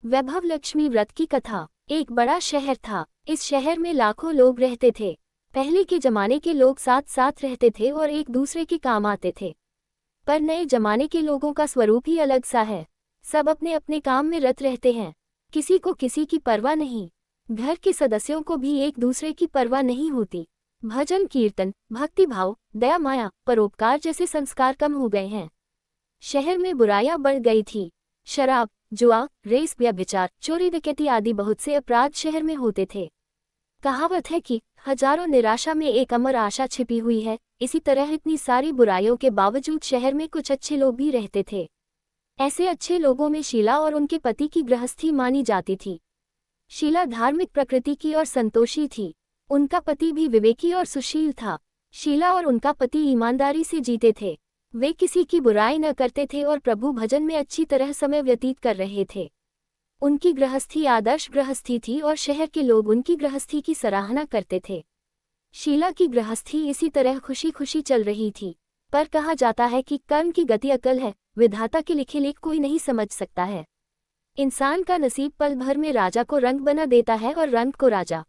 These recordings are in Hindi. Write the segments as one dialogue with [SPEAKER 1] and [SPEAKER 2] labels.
[SPEAKER 1] वैभव लक्ष्मी व्रत की कथा। एक बड़ा शहर था। इस शहर में लाखों लोग रहते थे। पहले के जमाने के लोग साथ साथ रहते थे और एक दूसरे के काम आते थे। पर नए जमाने के लोगों का स्वरूप ही अलग सा है। सब अपने अपने काम में रत रहते हैं। किसी को किसी की परवाह नहीं। घर के सदस्यों को भी एक दूसरे की परवाह नहीं होती। भजन कीर्तन, भक्तिभाव, दया माया, परोपकार जैसे संस्कार कम हो गए हैं। शहर में बुराइयां बढ़ गई थी। शराब, जुआ, रेस, व्यभिचार, चोरी डकैती आदि बहुत से अपराध शहर में होते थे। कहावत है कि हजारों निराशा में एक अमर आशा छिपी हुई है। इसी तरह इतनी सारी बुराइयों के बावजूद शहर में कुछ अच्छे लोग भी रहते थे। ऐसे अच्छे लोगों में शीला और उनके पति की गृहस्थी मानी जाती थी। शीला धार्मिक प्रकृति की और संतोषी थी। उनका पति भी विवेकी और सुशील था। शीला और उनका पति ईमानदारी से जीते थे। वे किसी की बुराई न करते थे और प्रभु भजन में अच्छी तरह समय व्यतीत कर रहे थे। उनकी गृहस्थी आदर्श गृहस्थी थी और शहर के लोग उनकी गृहस्थी की सराहना करते थे। शीला की गृहस्थी इसी तरह खुशी खुशी चल रही थी। पर कहा जाता है कि कर्म की गति अकल है, विधाता के लिखे लेख कोई नहीं समझ सकता है। इंसान का नसीब पल भर में राजा को रंग बना देता है और रंग को राजा।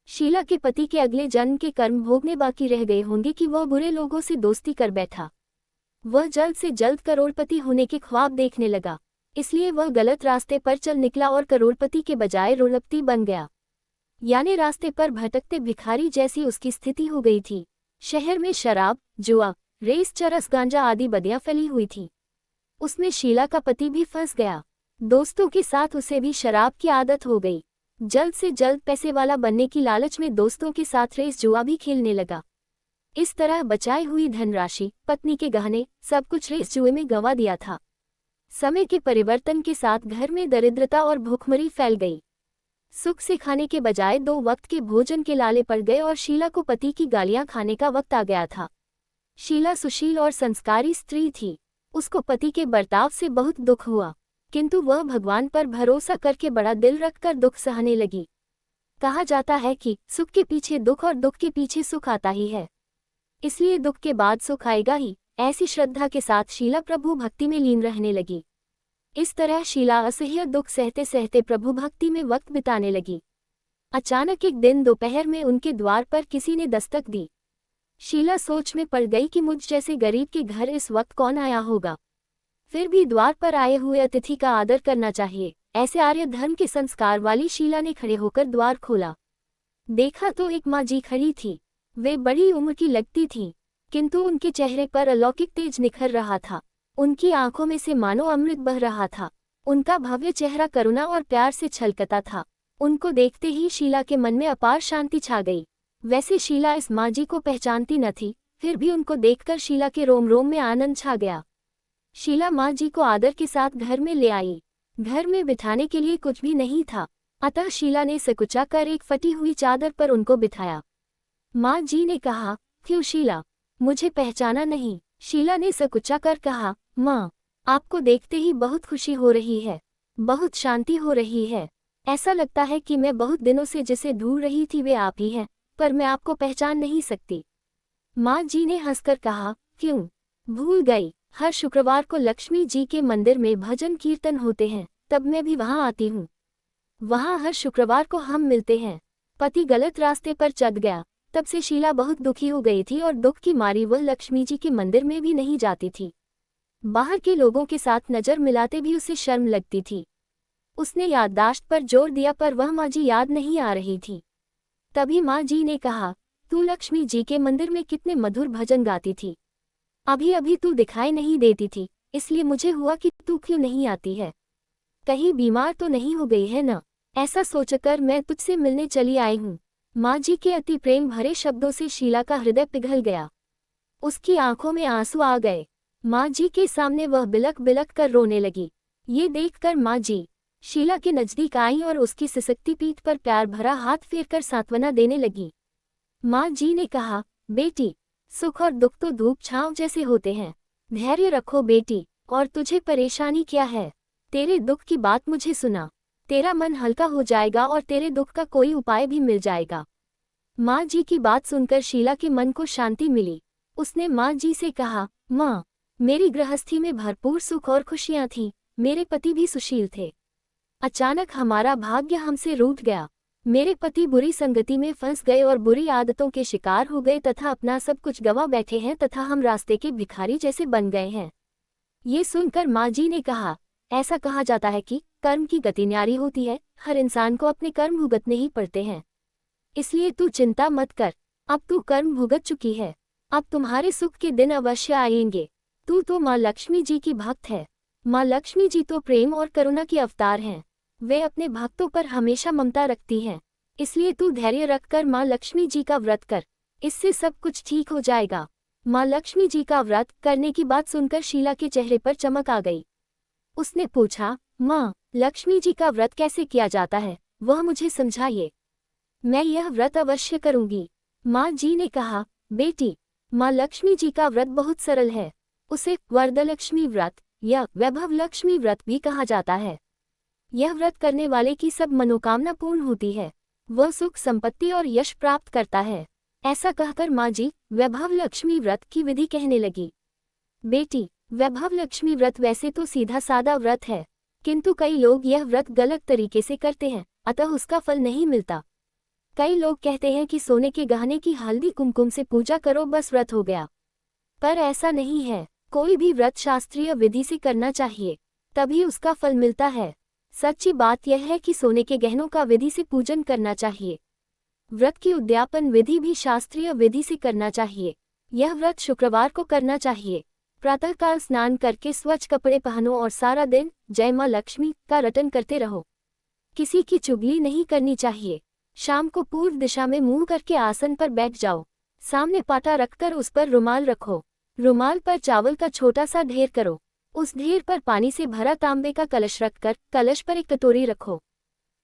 [SPEAKER 1] शीला के पति के अगले जन्म के कर्म भोगने बाकी रह गए होंगे कि वह बुरे लोगों से दोस्ती कर बैठा। वह जल्द से जल्द करोड़पति होने के ख्वाब देखने लगा। इसलिए वह गलत रास्ते पर चल निकला और करोड़पति के बजाय रोड़पति बन गया। यानी रास्ते पर भटकते भिखारी जैसी उसकी स्थिति हो गई थी। शहर में शराब, जुआ, रेस, चरस, गांजा आदि बदियां फैली हुई थी। उसमें शीला का पति भी फंस गया। दोस्तों के साथ उसे भी शराब की आदत हो गई। जल्द से जल्द पैसे वाला बनने की लालच में दोस्तों के साथ रेस जुआ भी खेलने लगा। इस तरह बचाई हुई धनराशि, पत्नी के गहने, सब कुछ रेस जुए में गंवा दिया था। समय के परिवर्तन के साथ घर में दरिद्रता और भूखमरी फैल गई। सुख से खाने के बजाय 2 वक्त के भोजन के लाले पड़ गए और शीला को पति की गालियां खाने का वक्त आ गया था। शीला सुशील और संस्कारी स्त्री थी। उसको पति के बर्ताव से बहुत दुख हुआ, किंतु वह भगवान पर भरोसा करके बड़ा दिल रखकर दुख सहने लगी। कहा जाता है कि सुख के पीछे दुख और दुख के पीछे सुख आता ही है, इसलिए दुख के बाद सुख आएगा ही। ऐसी श्रद्धा के साथ शीला प्रभु भक्ति में लीन रहने लगी। इस तरह शीला असह्य दुख सहते सहते प्रभु भक्ति में वक्त बिताने लगी। अचानक एक दिन दोपहर में उनके द्वार पर किसी ने दस्तक दी। शीला सोच में पड़ गई कि मुझ जैसे गरीब के घर इस वक्त कौन आया होगा। फिर भी द्वार पर आए हुए अतिथि का आदर करना चाहिए, ऐसे आर्य धर्म के संस्कार वाली शीला ने खड़े होकर द्वार खोला। देखा तो एक माँ जी खड़ी थी। वे बड़ी उम्र की लगती थीं, किंतु उनके चेहरे पर अलौकिक तेज निखर रहा था। उनकी आंखों में से मानो अमृत बह रहा था। उनका भव्य चेहरा करुणा और प्यार से छलकता था। उनको देखते ही शीला के मन में अपार शांति छा गई। वैसे शीला इस माँ जी को पहचानती न थी, फिर भी उनको देखकर शीला के रोम रोम में आनंद छा गया। शीला माँ जी को आदर के साथ घर में ले आई। घर में बिठाने के लिए कुछ भी नहीं था, अतः शीला ने सकुचा कर एक फटी हुई चादर पर उनको बिठाया। माँ जी ने कहा, क्यों शीला, मुझे पहचाना नहीं? शीला ने सकुचा कर कहा, माँ, आपको देखते ही बहुत खुशी हो रही है, बहुत शांति हो रही है। ऐसा लगता है कि मैं बहुत दिनों से जिसे ढूंढ रही थी वे आप ही हैं, पर मैं आपको पहचान नहीं सकती। माँ जी ने हंसकर कहा, क्यों भूल गई? हर शुक्रवार को लक्ष्मी जी के मंदिर में भजन कीर्तन होते हैं, तब मैं भी वहाँ आती हूँ। वहाँ हर शुक्रवार को हम मिलते हैं। पति गलत रास्ते पर चल गया, तब से शीला बहुत दुखी हो गई थी और दुख की मारी वह लक्ष्मी जी के मंदिर में भी नहीं जाती थी। बाहर के लोगों के साथ नजर मिलाते भी उसे शर्म लगती थी। उसने याददाश्त पर जोर दिया पर वह माँ जी याद नहीं आ रही थी। तभी माँ जी ने कहा, तू लक्ष्मी जी के मंदिर में कितने मधुर भजन गाती थी, अभी अभी तू दिखाई नहीं देती थी, इसलिए मुझे हुआ कि तू क्यों नहीं आती है। कहीं बीमार तो नहीं हो गई है न? ऐसा सोचकर मैं तुझसे मिलने चली आई हूँ। माँ जी के अति प्रेम भरे शब्दों से शीला का हृदय पिघल गया। उसकी आंखों में आंसू आ गए। माँ जी के सामने वह बिलक बिलक कर रोने लगी। ये देखकर माँ जी शीला के नजदीक आई और उसकी सिसकती पीठ पर प्यार भरा हाथ फेरकर सांत्वना देने लगी। माँ जी ने कहा, बेटी, सुख और दुख तो धूप छांव जैसे होते हैं, धैर्य रखो बेटी। और तुझे परेशानी क्या है? तेरे दुख की बात मुझे सुना, तेरा मन हल्का हो जाएगा और तेरे दुख का कोई उपाय भी मिल जाएगा। माँ जी की बात सुनकर शीला के मन को शांति मिली। उसने माँ जी से कहा, माँ, मेरी गृहस्थी में भरपूर सुख और खुशियाँ थीं, मेरे पति भी सुशील थे। अचानक हमारा भाग्य हमसे रूठ गया। मेरे पति बुरी संगति में फंस गए और बुरी आदतों के शिकार हो गए तथा अपना सब कुछ गंवा बैठे हैं तथा हम रास्ते के भिखारी जैसे बन गए हैं। ये सुनकर माँ जी ने कहा, ऐसा कहा जाता है कि कर्म की गति न्यारी होती है, हर इंसान को अपने कर्म भुगतने ही पड़ते हैं। इसलिए तू चिंता मत कर, अब तू कर्म भुगत चुकी है, अब तुम्हारे सुख के दिन अवश्य आएंगे। तू तो माँ लक्ष्मी जी की भक्त है। माँ लक्ष्मी जी तो प्रेम और करुणा की अवतार हैं। वे अपने भक्तों पर हमेशा ममता रखती हैं। इसलिए तू धैर्य रखकर माँ लक्ष्मी जी का व्रत कर, इससे सब कुछ ठीक हो जाएगा। माँ लक्ष्मी जी का व्रत करने की बात सुनकर शीला के चेहरे पर चमक आ गई। उसने पूछा, माँ लक्ष्मी जी का व्रत कैसे किया जाता है, वह मुझे समझाइए। मैं यह व्रत अवश्य करूंगी। माँ जी ने कहा, बेटी माँ लक्ष्मी जी का व्रत बहुत सरल है। उसे वरदलक्ष्मी व्रत या वैभव लक्ष्मी व्रत भी कहा जाता है। यह व्रत करने वाले की सब मनोकामना पूर्ण होती है, वह सुख संपत्ति और यश प्राप्त करता है। ऐसा कहकर माँ जी वैभव लक्ष्मी व्रत की विधि कहने लगी। बेटी वैभव लक्ष्मी व्रत वैसे तो सीधा सादा व्रत है, किंतु कई लोग यह व्रत गलत तरीके से करते हैं, अतः उसका फल नहीं मिलता। कई लोग कहते हैं कि सोने के गहने की हल्दी कुमकुम से पूजा करो बस व्रत हो गया, पर ऐसा नहीं है। कोई भी व्रत शास्त्रीय विधि से करना चाहिए, तभी उसका फल मिलता है। सच्ची बात यह है कि सोने के गहनों का विधि से पूजन करना चाहिए। व्रत की उद्यापन विधि भी शास्त्रीय विधि से करना चाहिए। यह व्रत शुक्रवार को करना चाहिए। प्रातःकाल स्नान करके स्वच्छ कपड़े पहनो और सारा दिन जय माँ लक्ष्मी का रटन करते रहो। किसी की चुगली नहीं करनी चाहिए। शाम को पूर्व दिशा में मुंह करके आसन पर बैठ जाओ। सामने पाटा रखकर उस पर रुमाल रखो। रुमाल पर चावल का छोटा सा ढेर करो। उस ढेर पर पानी से भरा तांबे का कलश रखकर कलश पर एक कटोरी रखो।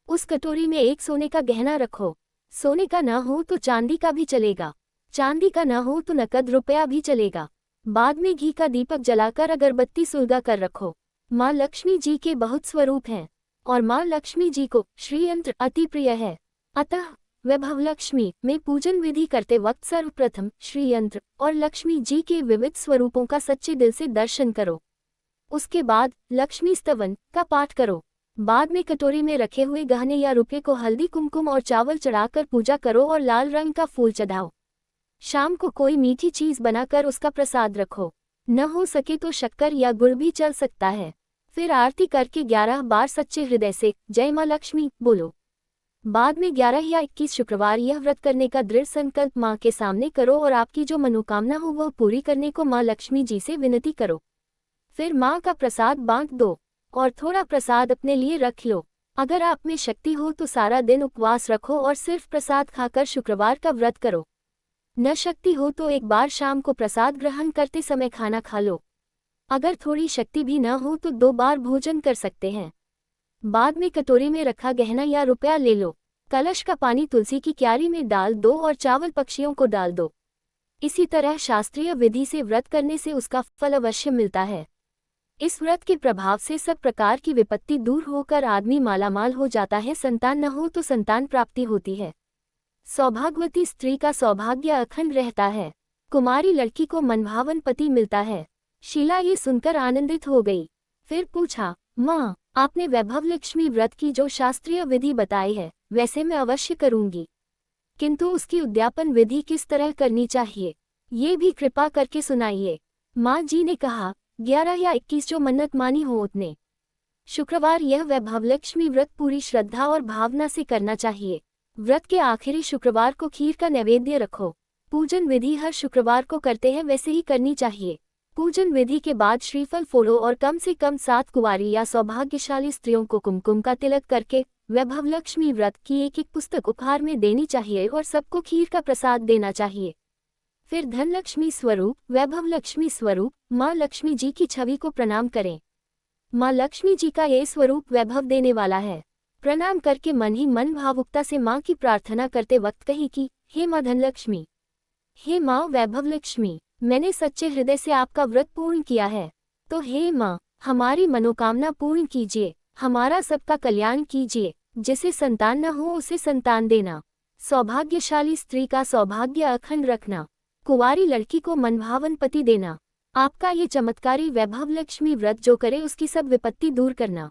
[SPEAKER 1] उस कटोरी में एक सोने का गहना रखो। सोने का न हो तो चांदी का भी चलेगा, चांदी का न हो तो नकद रुपया भी चलेगा। बाद में घी का दीपक जलाकर अगरबत्ती सुलगा कर रखो। माँ लक्ष्मी जी के बहुत स्वरूप हैं और माँ लक्ष्मी जी को श्रीयंत्र अति प्रिय है। अतः वैभव लक्ष्मी में पूजन विधि करते वक्त सर्वप्रथम श्रीयंत्र और लक्ष्मी जी के विविध स्वरूपों का सच्चे दिल से दर्शन करो। उसके बाद लक्ष्मी स्तवन का पाठ करो। बाद में कटोरी में रखे हुए गहने या रुपये को हल्दी कुमकुम और चावल चढ़ाकर पूजा करो और लाल रंग का फूल चढ़ाओ। शाम को कोई मीठी चीज बनाकर उसका प्रसाद रखो। न हो सके तो शक्कर या गुड़ भी चल सकता है। फिर आरती करके 11 बार सच्चे हृदय से जय माँ लक्ष्मी बोलो। बाद में 11 या 21 शुक्रवार यह व्रत करने का दृढ़ संकल्प माँ के सामने करो और आपकी जो मनोकामना हो वह पूरी करने को माँ लक्ष्मी जी से विनती करो। फिर माँ का प्रसाद बांट दो और थोड़ा प्रसाद अपने लिए रख लो। अगर आप में शक्ति हो तो सारा दिन उपवास रखो और सिर्फ प्रसाद खाकर शुक्रवार का व्रत करो। न शक्ति हो तो एक बार शाम को प्रसाद ग्रहण करते समय खाना खा लो। अगर थोड़ी शक्ति भी न हो तो 2 बार भोजन कर सकते हैं। बाद में कटोरी में रखा गहना या रुपया ले लो। कलश का पानी तुलसी की क्यारी में डाल दो और चावल पक्षियों को डाल दो। इसी तरह शास्त्रीय विधि से व्रत करने से उसका फल अवश्य मिलता है। इस व्रत के प्रभाव से सब प्रकार की विपत्ति दूर होकर आदमी मालामाल हो जाता है। संतान न हो तो संतान प्राप्ति होती है। सौभाग्यवती स्त्री का सौभाग्य अखंड रहता है। कुमारी लड़की को मनभावन पति मिलता है। शीला ये सुनकर आनंदित हो गई। फिर पूछा, माँ आपने वैभव लक्ष्मी व्रत की जो शास्त्रीय विधि बताई है वैसे मैं अवश्य करूंगी, किंतु उसकी उद्यापन विधि किस तरह करनी चाहिए ये भी कृपा करके सुनाइए। माँ जी ने कहा, 11 या 21 जो मन्नत मानी हो उतने शुक्रवार यह वैभव लक्ष्मी व्रत पूरी श्रद्धा और भावना से करना चाहिए। व्रत के आखिरी शुक्रवार को खीर का नैवेद्य रखो। पूजन विधि हर शुक्रवार को करते हैं वैसे ही करनी चाहिए। पूजन विधि के बाद श्रीफल फोड़ो और कम से कम 7 कुंवारी या सौभाग्यशाली स्त्रियों को कुमकुम का तिलक करके वैभव लक्ष्मी व्रत की एक पुस्तक उपहार में देनी चाहिए और सबको खीर का प्रसाद देना चाहिए। फिर धन लक्ष्मी स्वरूप वैभव लक्ष्मी स्वरूप माँ लक्ष्मी जी की छवि को प्रणाम करें। माँ लक्ष्मी जी का ये स्वरूप वैभव देने वाला है। प्रणाम करके मन ही मन भावुकता से माँ की प्रार्थना करते वक्त कही कि हे माँ धनलक्ष्मी, हे माँ वैभव लक्ष्मी, मैंने सच्चे हृदय से आपका व्रत पूर्ण किया है, तो हे माँ हमारी मनोकामना पूर्ण कीजिए, हमारा सबका कल्याण कीजिए। जिसे संतान न हो उसे संतान देना, सौभाग्यशाली स्त्री का सौभाग्य अखंड रखना, कुंवारी लड़की को मनभावन पति देना। आपका ये चमत्कारी वैभव लक्ष्मी व्रत जो करे उसकी सब विपत्ति दूर करना।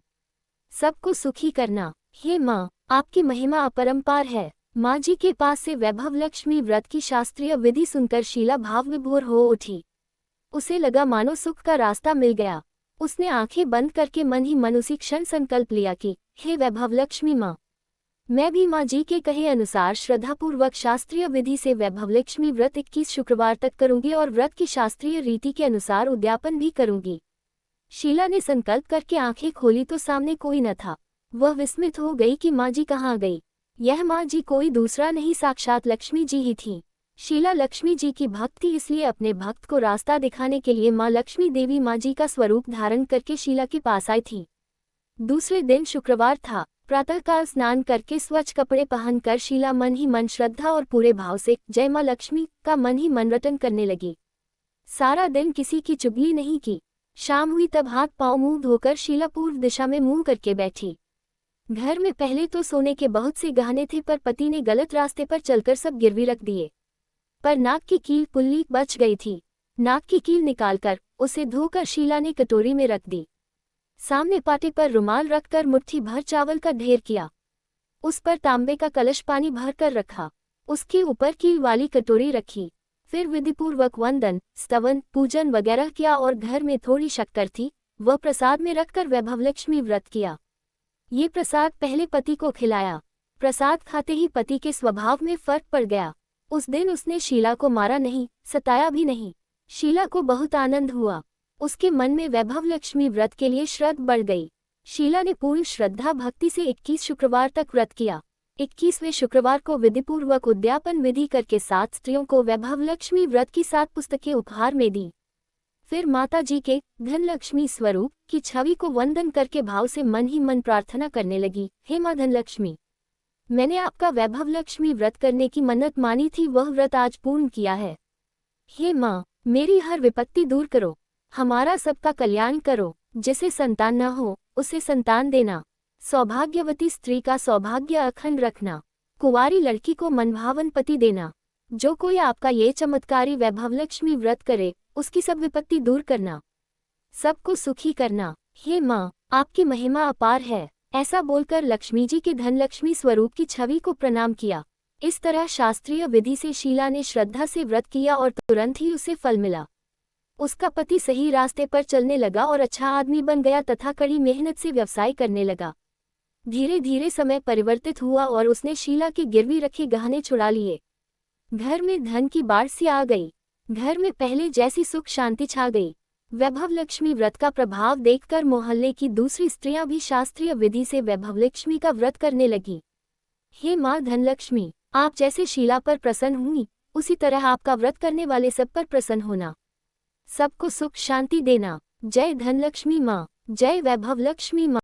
[SPEAKER 1] सबको सुखी करना। हे माँ, आपकी महिमा अपरंपार है। माँ जी के पास से वैभव लक्ष्मी व्रत की शास्त्रीय विधि सुनकर शीला भाव विभोर हो उठी। उसे लगा मानो सुख का रास्ता मिल गया। उसने आंखें बंद करके मन ही मन उसी क्षण संकल्प लिया कि हे वैभव लक्ष्मी माँ, मैं भी माँ जी के कहे अनुसार श्रद्धापूर्वक शास्त्रीय विधि से वैभव लक्ष्मी व्रत 21 शुक्रवार तक करूंगी और व्रत की शास्त्रीय रीति के अनुसार उद्यापन भी करूंगी। शीला ने संकल्प करके आंखें खोली तो सामने कोई न था। वह विस्मित हो गई कि माँ जी कहाँ गई। यह माँ जी कोई दूसरा नहीं, साक्षात लक्ष्मी जी ही थी। शीला लक्ष्मी जी की भक्त थी, इसलिए अपने भक्त को रास्ता दिखाने के लिए माँ लक्ष्मी देवी माँ जी का स्वरूप धारण करके शीला के पास आई थी। दूसरे दिन शुक्रवार था। प्रातःकाल स्नान करके स्वच्छ कपड़े पहनकर शीला मन ही मन श्रद्धा और पूरे भाव से जय माँ लक्ष्मी का मन ही मन रटन करने लगी। सारा दिन किसी की चुगली नहीं की। शाम हुई तब हाथ पांव मुंह धोकर शीला पूर्व दिशा में मुंह करके बैठी। घर में पहले तो सोने के बहुत से गहने थे, पर पति ने गलत रास्ते पर चलकर सब गिरवी रख दिए। पर नाक की कील पुल्ली बच गई थी। नाक की कील निकालकर उसे धोकर शीला ने कटोरी में रख दी। सामने पाटे पर रुमाल रखकर मुट्ठी भर चावल का ढेर किया। उस पर तांबे का कलश पानी भर कर रखा। उसके ऊपर कील वाली कटोरी रखी। फिर विधिपूर्वक वंदन, स्तवन, पूजन वगैरह किया और घर में थोड़ी शक्कर थी, वह प्रसाद में रखकर वैभव लक्ष्मी व्रत किया। ये प्रसाद पहले पति को खिलाया। प्रसाद खाते ही पति के स्वभाव में फर्क पड़ गया। उस दिन उसने शीला को मारा नहीं, सताया भी नहीं। शीला को बहुत आनंद हुआ। उसके मन में वैभव लक्ष्मी व्रत के लिए श्रद्धा बढ़ गई। शीला ने पूर्ण श्रद्धा भक्ति से 21 शुक्रवार तक व्रत किया। 21वें शुक्रवार को विधिपूर्वक उद्यापन विधि करके 7 स्त्रियों को वैभव लक्ष्मी व्रत की 7 पुस्तकें उपहार में दी। फिर माता जी के धनलक्ष्मी स्वरूप की छवि को वंदन करके भाव से मन ही मन प्रार्थना करने लगी, हे माँ धनलक्ष्मी, मैंने आपका वैभव लक्ष्मी व्रत करने की मन्नत मानी थी, वह व्रत आज पूर्ण किया है। हे माँ, मेरी हर विपत्ति दूर करो, हमारा सबका कल्याण करो। जिसे संतान न हो उसे संतान देना। सौभाग्यवती स्त्री का सौभाग्य अखंड रखना। कुंवारी लड़की को मनभावन पति देना। जो कोई आपका ये चमत्कारी वैभव लक्ष्मी व्रत करे उसकी सब विपत्ति दूर करना, सबको सुखी करना। हे माँ, आपकी महिमा अपार है। ऐसा बोलकर लक्ष्मी जी के धनलक्ष्मी स्वरूप की छवि को प्रणाम किया। इस तरह शास्त्रीय विधि से शीला ने श्रद्धा से व्रत किया और तुरंत ही उसे फल मिला। उसका पति सही रास्ते पर चलने लगा और अच्छा आदमी बन गया तथा कड़ी मेहनत से व्यवसाय करने लगा। धीरे धीरे समय परिवर्तित हुआ और उसने शीला के गिरवी रखे गहने छुड़ा लिए। घर में धन की बाढ़ सी आ गई। घर में पहले जैसी सुख शांति छा गई। वैभव लक्ष्मी व्रत का प्रभाव देखकर मोहल्ले की दूसरी स्त्रियां भी शास्त्रीय विधि से वैभव लक्ष्मी का व्रत करने लगी। हे माँ धनलक्ष्मी, आप जैसे शीला पर प्रसन्न हुई, उसी तरह आपका व्रत करने वाले सब पर प्रसन्न होना, सबको सुख शांति देना। जय धनलक्ष्मी माँ, जय वैभव लक्ष्मी माँ।